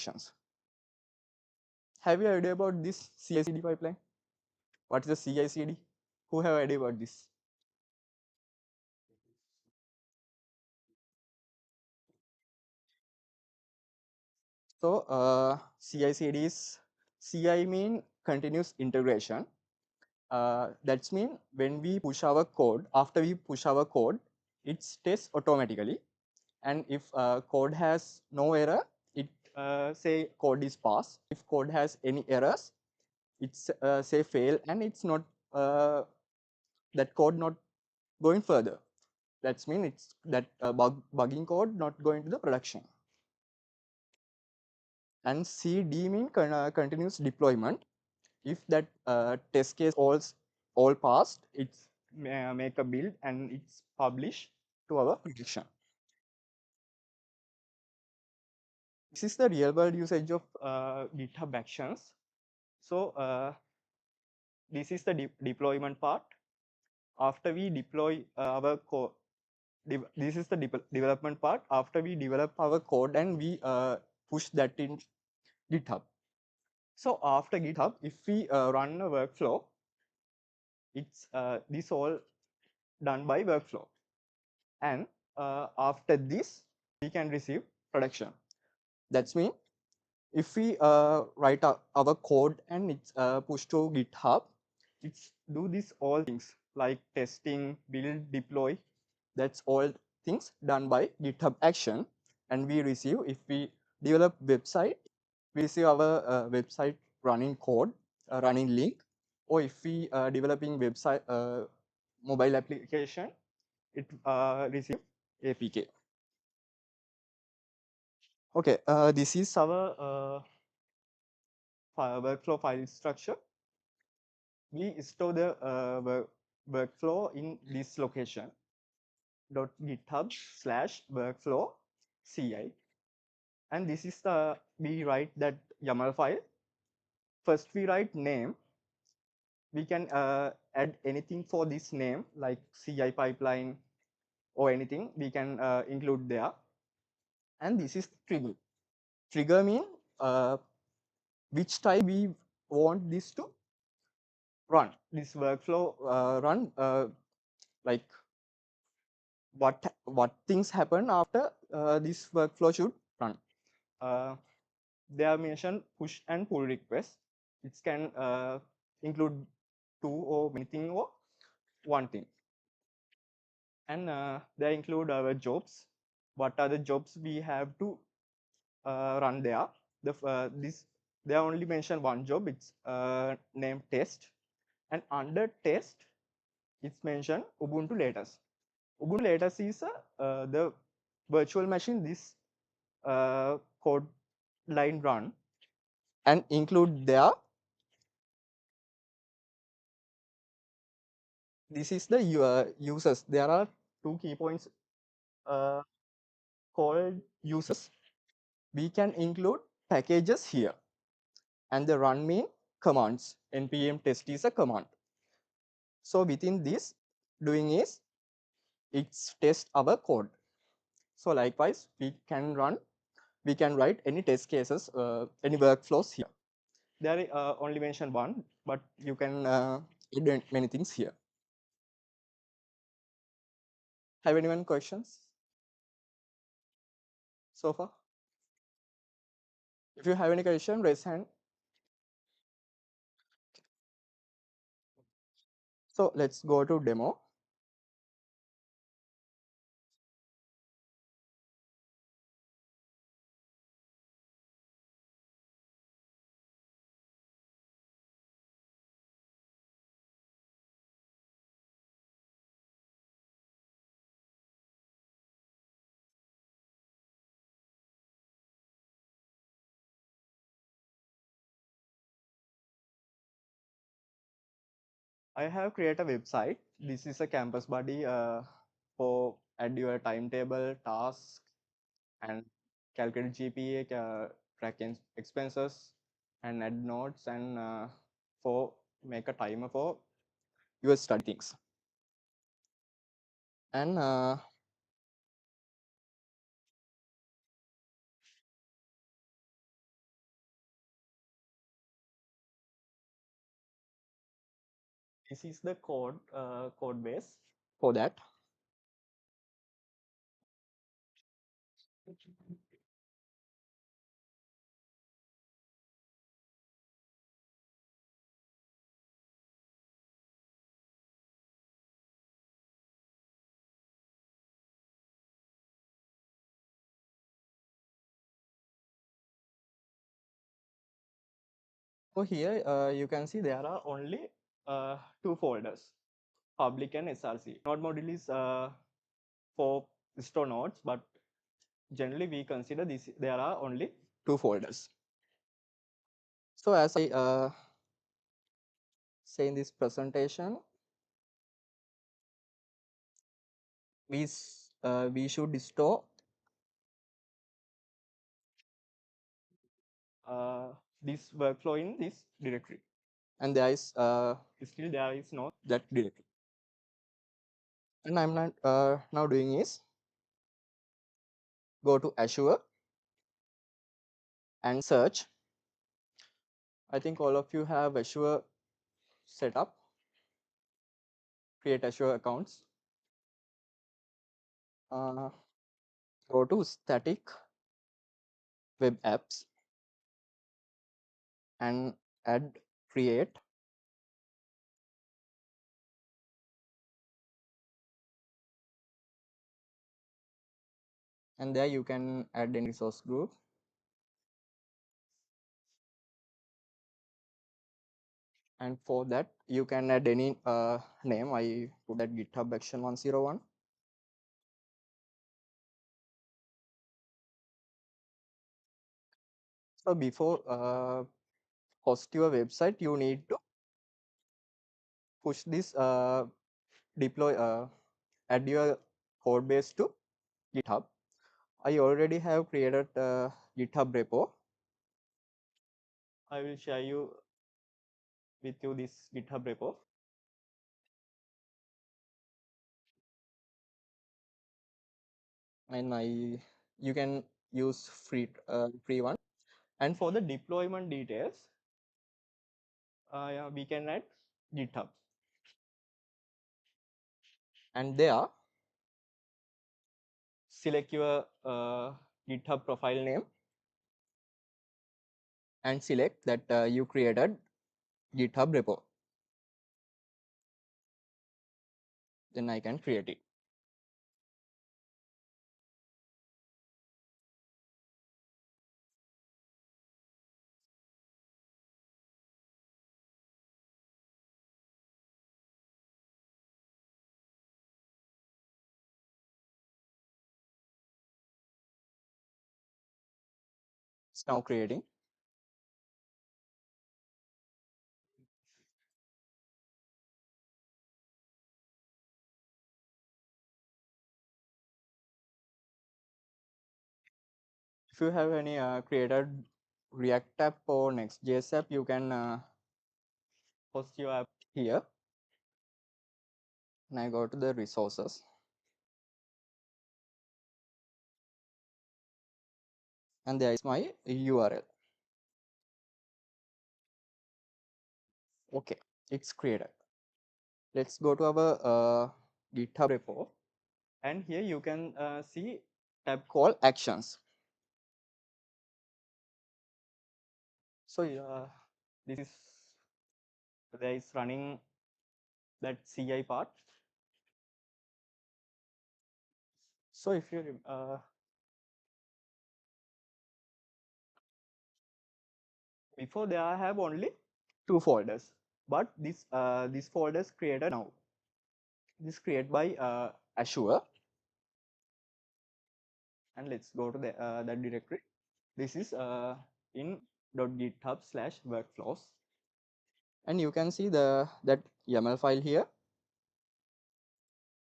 productions. Have you idea about this CI/CD pipeline? What is the CI/CD? Who have idea about this? So CI/CD is CI mean continuous integration. That's mean when we push our code, after we push our code, it tests automatically. And if code has no error, it say code is passed. If code has any errors, it's say fail, and it's not that code not going further. That's mean it's that bugging code not going to the production. And CD mean continuous deployment. If that test case all passed, it's make a build and it's published to our production. This is the real world usage of GitHub Actions. So this is the deployment part. After we deploy our code, this is the development part. After we develop our code and we push that in GitHub. So after GitHub, if we run a workflow, it's this all done by workflow. And after this, we can receive production. That's mean if we write our code and it's pushed to GitHub, it's do this all things like testing, build, deploy. That's all things done by GitHub Action. And we receive, if we develop website, we receive our website running code, running link. Or if we developing website mobile application, it receive APK. Okay, this is our workflow file structure. We store the workflow in this location .github/workflow CI, and this is the we write that YAML file. First we write name. We can add anything for this name like CI pipeline or anything we can include there. And this is trigger. Trigger mean which type we want this to run. This workflow run like what things happen after this workflow should run. They are mentioned push and pull request. It can include two or many thing or one thing. And they include our jobs. What are the jobs we have to run there? This they only mention one job. It's named test, and under test, it's mentioned Ubuntu latest. Ubuntu latest is the virtual machine this code line run, and include there. This is the users. There are two key points called users. We can include packages here, and the run mean commands. npm test is a command. So within this doing is it's test our code. So likewise we can write any test cases, any workflows here. There only mention one, but you can add many things here. Have anyone questions so far? If you have any question, raise hand. So let's go to demo. I have created a website. This is a campus buddy for add your timetable, tasks, and calculate GPA, track expenses, and add notes, and for make a timer for your study things. And This is the code base for that. So here you can see there are only two folders, public and SRC. Node module is for store nodes, but generally we consider this there are only two folders. So as I say in this presentation, we should store this workflow in this directory, and there is still there is not that directory. And I'm not now doing is go to Azure and search. I think all of you have Azure set up. Create Azure accounts. Uh, Go to static web apps and add create. And there you can add any resource group. And for that you can add any name. I put that GitHub Action 101. So before host your website, you need to push this deploy add your code base to GitHub. I already have created a GitHub repo. I will share you with you this GitHub repo. And you can use free one. And for the deployment details, yeah, we can add GitHub. And there, select your GitHub profile name and select that you created GitHub repo. Then I can create it. It's now creating. If you have any created React app or Next.js app, you can host your app here. And I go to the resources. And there is my URL. Okay, it's created. Let's go to our GitHub repo. And here you can see tab called actions. So this is there is running that CI part. So if you before there I have only two folders, but this folder is created now. This created by Azure, and let's go to the that directory. This is in .github/workflows, and you can see that YAML file here.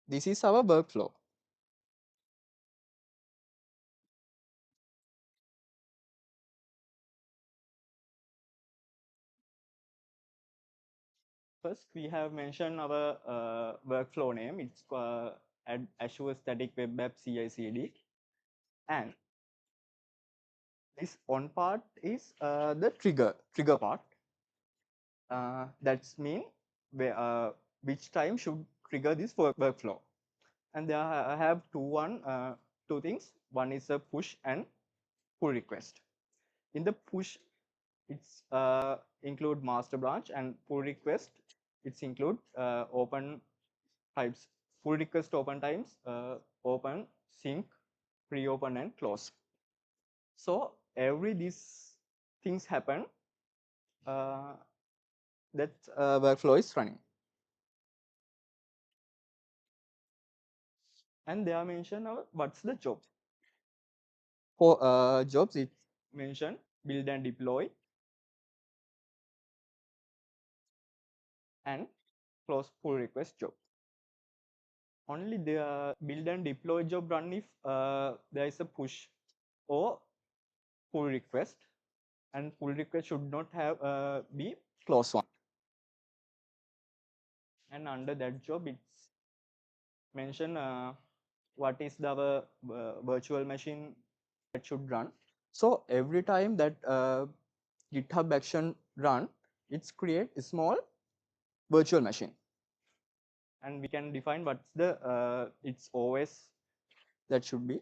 This is our workflow. First, we have mentioned our workflow name. It's Azure Static Web App CI/CD, and this on part is the trigger part. That's mean which time should trigger this workflow. And there I have two things. One is a push and pull request. In the push, it's include master branch, and pull request, it's include open types, pull request open times, open, sync, pre-open, and close. So every these things happen, uh, that workflow is running. And they are mentioned what's the job. For jobs, it's mentioned build and deploy and close pull request job. Only the build and deploy job run if there is a push or pull request, and pull request should not have be close one. And under that job, it's mentioned what is the virtual machine that should run. So every time that GitHub action run, it's create a small virtual machine, and we can define what's the its OS that should be.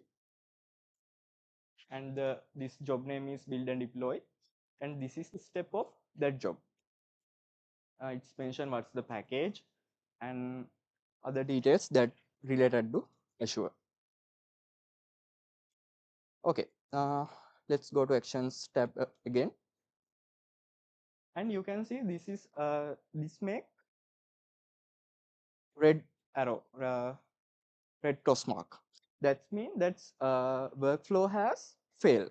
And this job name is build and deploy, and this is the step of that job. It's mentioned what's the package and other details that related to Azure. Okay, let's go to actions tab again, and you can see this is this make red arrow, red cross mark. That means that's workflow has failed.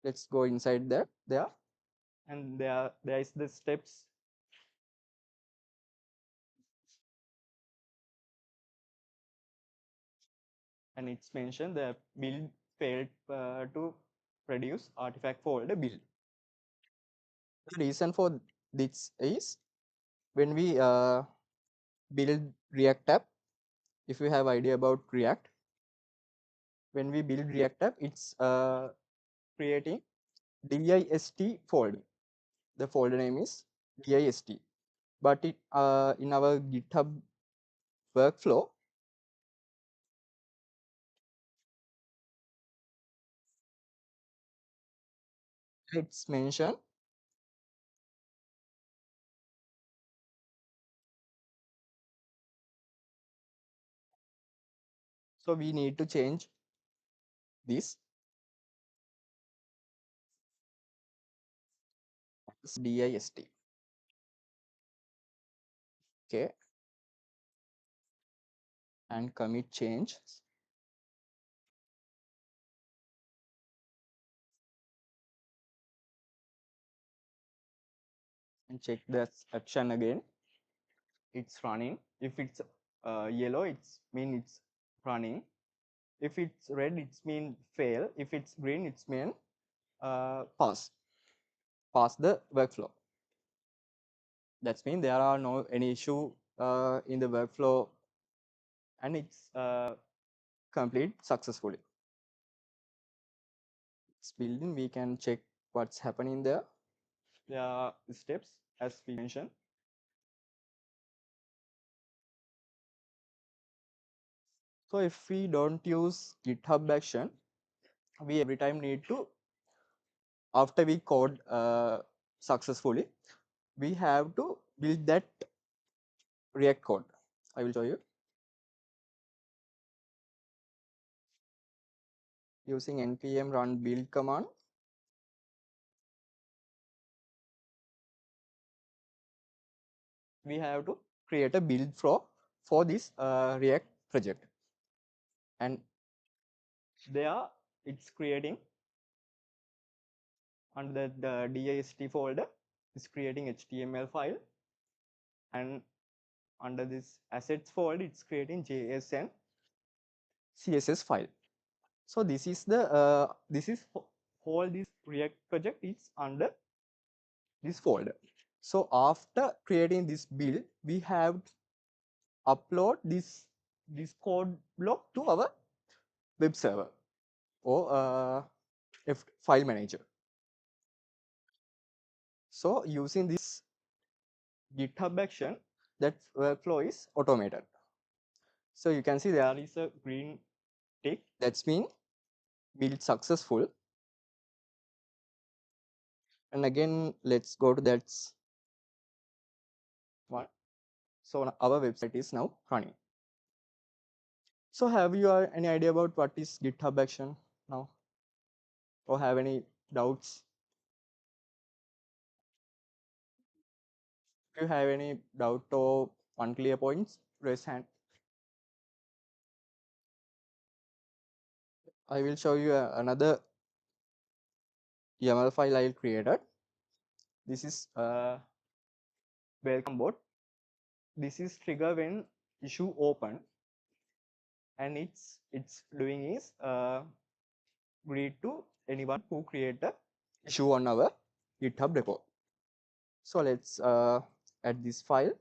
Let's go inside there, and there is the steps. And it's mentioned the build failed to produce artifact folder build. The reason for this is when we build React app, if you have idea about React, when we build React app, it's creating dist folder. The folder name is dist, but it in our GitHub workflow, it's mentioned so we need to change this dist. Okay, and commit change, and check the action again. It's running. If it's yellow, it's mean it's running. If it's red, it's mean fail. If it's green, it's mean pass the workflow. That's mean there are no any issue in the workflow, and it's complete successfully. It's building. We can check what's happening there. There are steps as we mentioned. So if we don't use GitHub Action, we every time need to, after we code successfully, we have to build that React code. I will show you. Using npm run build command, we have to create a build flow for this React project. And there it's creating under the dist folder, it's creating HTML file, and under this assets folder, it's creating JS and CSS file. So this is the this is whole this React project is under this folder. So after creating this build, we have to upload this code block to our web server or file manager. So using this GitHub action, that workflow is automated. So you can see there is a green tick. That's mean build successful. And again, let's go to that one. So our website is now running. So have you any idea about what is GitHub action now? Or have any doubts? If you have any doubt or unclear points, raise hand. I will show you another YAML file I created. This is welcome bot. This is trigger when issue open, and it's doing is greet to anyone who create a issue on our GitHub repo. So let's add this file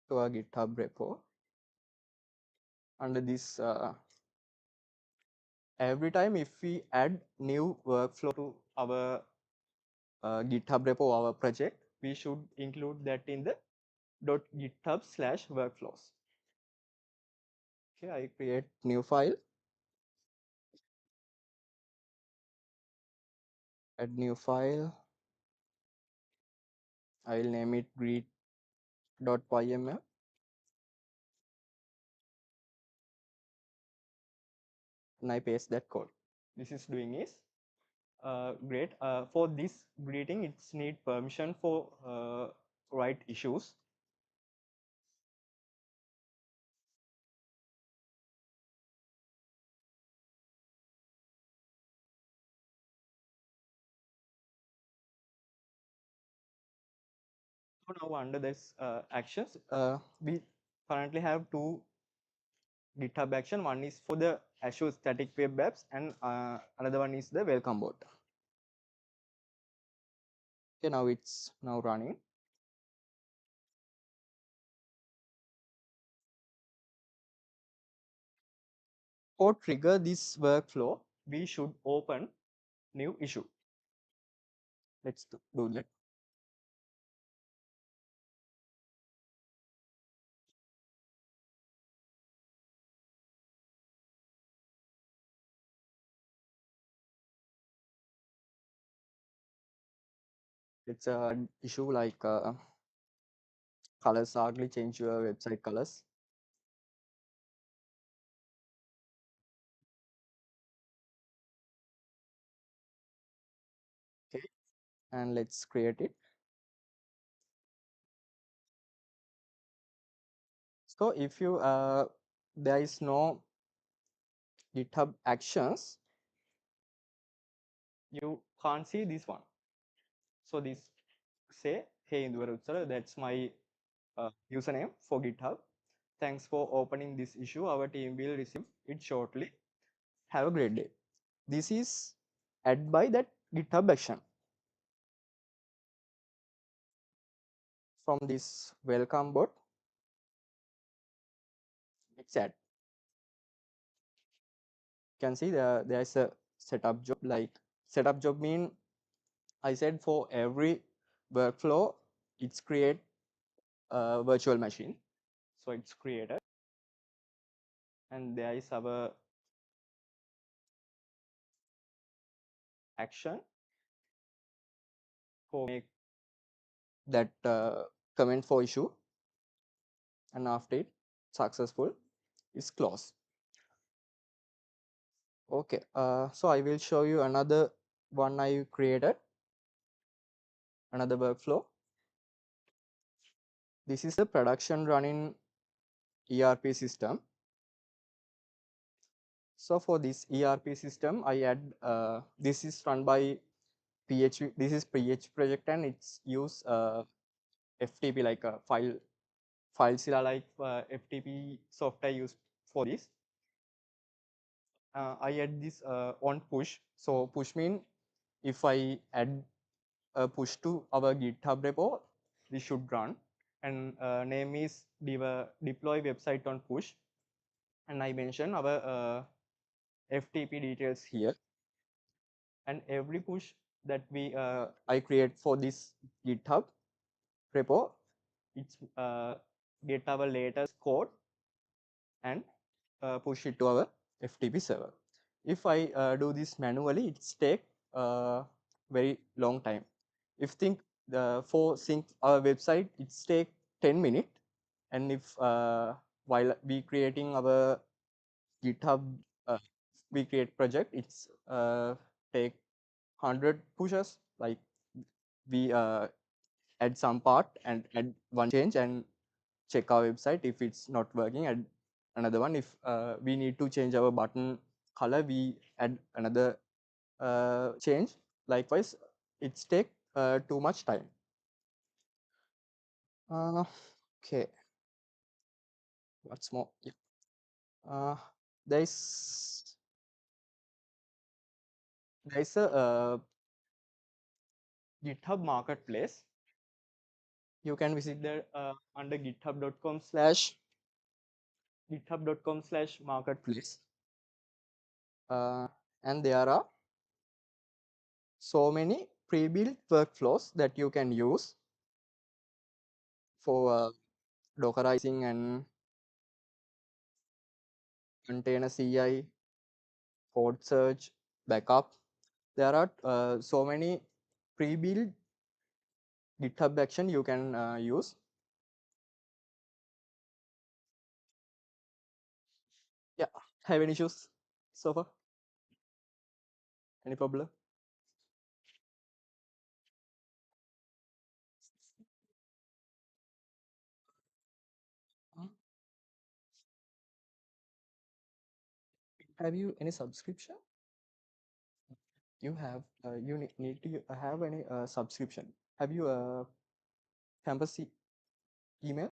to our GitHub repo. Under this, every time if we add new workflow to our GitHub repo, our project, we should include that in the .github/workflows. Okay, I create new file, add new file. I will name it greet.yml. And I paste that code. This is doing is great. For this greeting, it's need permission for write issues. So now under this actions, we currently have two GitHub action. One is for the Azure Static Web Apps, and another one is the welcome bot. Okay, now it's now running. For trigger this workflow, we should open new issue. Let's do that. It's a issue like colors are ugly, change your website colors. Okay, and let's create it. So if you there is no GitHub actions, you can't see this one. So this say, hey Induvara Utsala, that's my username for GitHub. Thanks for opening this issue. Our team will receive it shortly. Have a great day. This is add by that GitHub action. From this welcome bot, it's add. You can see there is a setup job. Like setup job mean I said for every workflow, it's create a virtual machine. So it's created, and there is our action for make that comment for issue, and after it successful is closed. Okay, so I will show you another one I created, another workflow. This is the production running ERP system. So for this ERP system, I add this is run by PHP. This is PHP project, and it's use FTP like a FileZilla like FTP software used for this. I add this on push. So push mean if I add a push to our GitHub repo, this should run. And name is deploy website on push. And I mention our FTP details here. and every push that I create for this GitHub repo, it's get our latest code and push it to our FTP server. If I do this manually, it's take very long time. If think for sync our website, it's take 10 minutes, and if while we creating our GitHub, uh, we create project, it's take 100 pushes. Like we add some part and add one change and check our website. If it's not working, add another one. If we need to change our button color, we add another change. Likewise, it's take too much time. Okay, what's more? Yeah. Uh, there's there's a GitHub marketplace. You can visit there under github.com/marketplace, and there are so many pre-built workflows that you can use for Dockerizing and container CI, code search, backup. There are so many pre-built GitHub action you can use. Yeah, have any issues so far? Any problem? Have you any subscription? You have you need to have any subscription. Have you a campus email?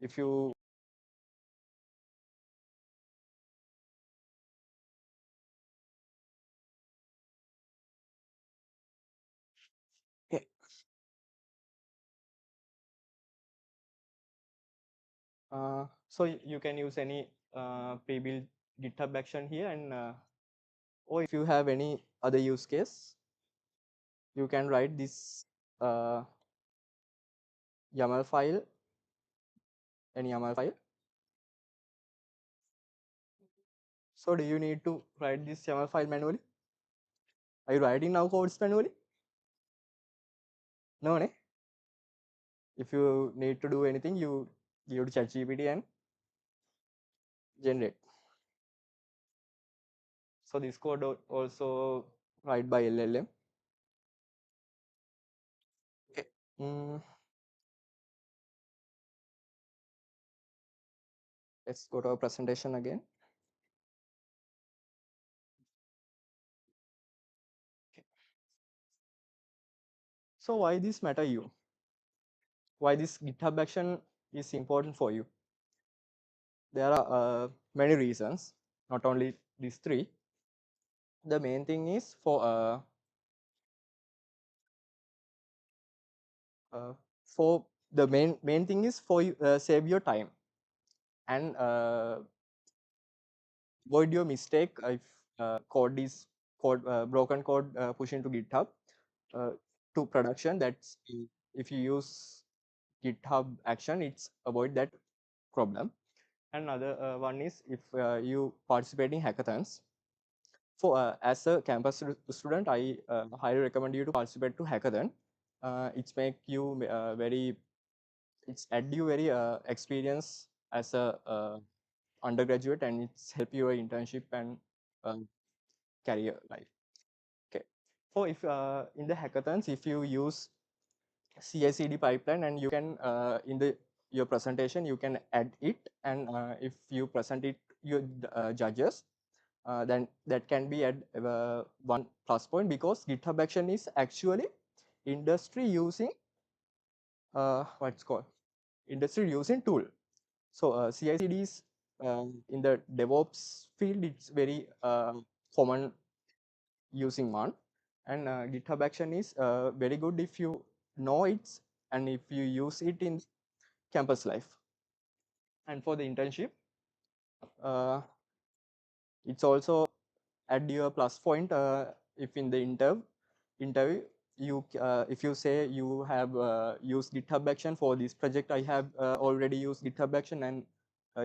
If you okay. So you can use any pre-built GitHub action here, and or if you have any other use case, you can write this uh, YAML file, any YAML file. So do you need to write this YAML file manually? Are you writing now codes manually? No, ne? If you need to do anything, you give to ChatGPT and generate. So this code also write by LLM. Okay. Mm, let's go to our presentation again. Okay. So why this matter you? Why this GitHub action is important for you? There are many reasons, not only these three. The main thing is for the main thing is for you save your time and avoid your mistake if code broken code push into GitHub uh, to production. That's if you use GitHub action, it's avoid that problem. Another one is if you participate in hackathons. For as a campus student, I highly recommend you to participate to hackathon. It's make you very, it's add you very experience as a undergraduate, and it's help your internship and career life. Okay. So if in the hackathons, if you use CI/CD pipeline, and you can in the your presentation you can add it, and if you present it your judges, then that can be at one plus point, because GitHub action is actually industry using what's called industry using tool. So CI/CD is in the DevOps field, it's very common using one, and GitHub Action is very good if you know it and if you use it in campus life. And for the internship, uh, it's also add your plus point if in the interview you if you say you have used GitHub Action for this project. I have already used GitHub Action, and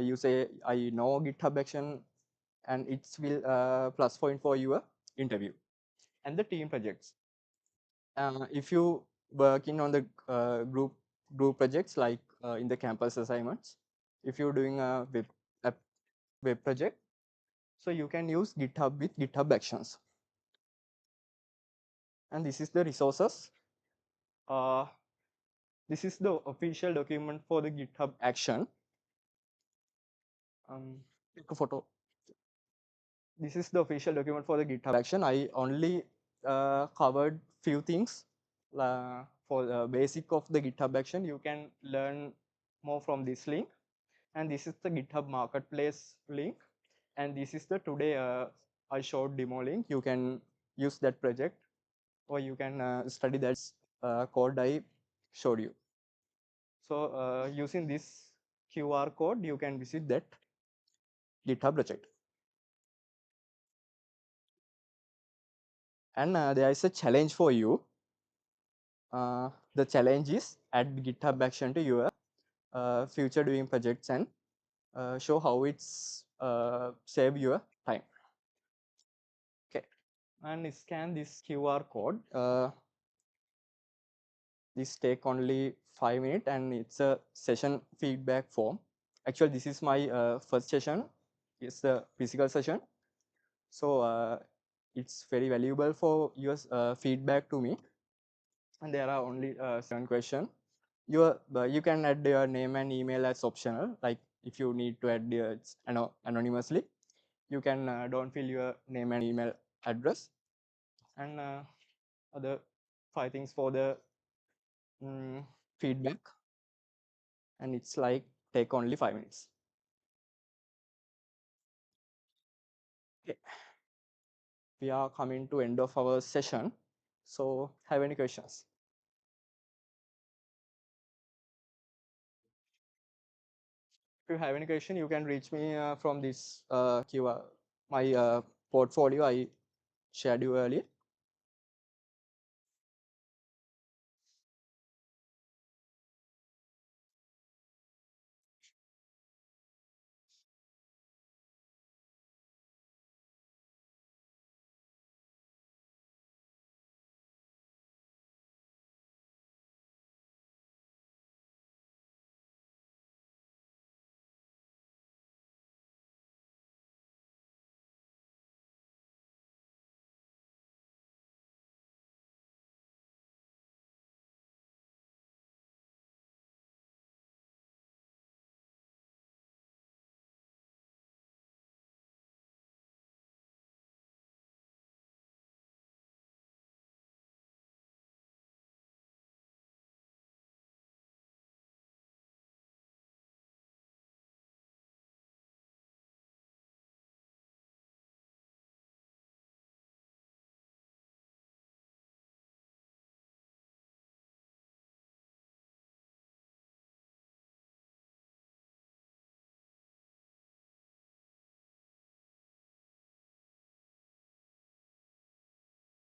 you say I know GitHub Action, and it will plus point for your interview. And the team projects, if you working on the group projects like in the campus assignments, if you're doing a web project, so you can use GitHub with GitHub Actions. And this is the resources. Uh, this is the official document for the GitHub Action. Take a photo. This is the official document for the GitHub Action. I only covered few things for the basic of the GitHub Action. You can learn more from this link. And this is the GitHub Marketplace link. And this is the today I showed demo link. You can use that project, or you can study that code I showed you. So using this QR code, you can visit that GitHub project. And there is a challenge for you. The challenge is add GitHub Action to your future doing projects and show how it's save your time. Okay, and scan this QR code. This take only 5 minutes, and it's a session feedback form. Actually, this is my first session. It's a physical session. So it's very valuable for your feedback to me. And there are only 7 questions. You can add your name and email as optional. Like if you need to add anonymously, you can don't fill your name and email address. And other 5 things for the feedback. And it's like take only 5 minutes. Okay. We are coming to end of our session. So have any questions? If you have any question, you can reach me from this QR, my portfolio I shared you earlier.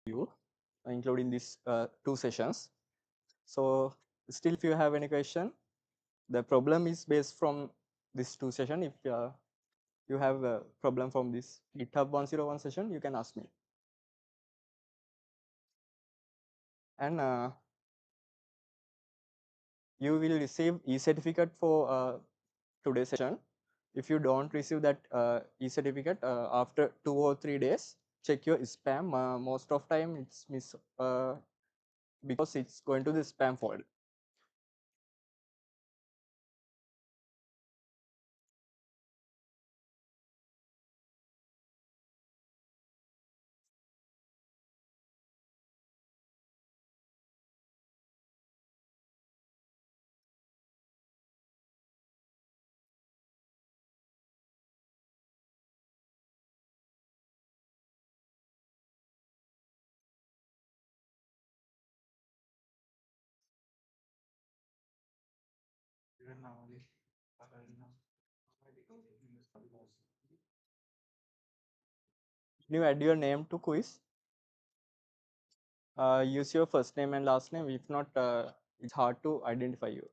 You, including these 2 sessions. So still, if you have any question, the problem is based from this 2 session. If you have a problem from this GitHub 101 session, you can ask me. And you will receive e-certificate for today's session. If you don't receive that e-certificate after 2 or 3 days, check your spam. Most of time it's because it's going to the spam folder. Can you add your name to quiz? Use your first name and last name. If not, it's hard to identify you.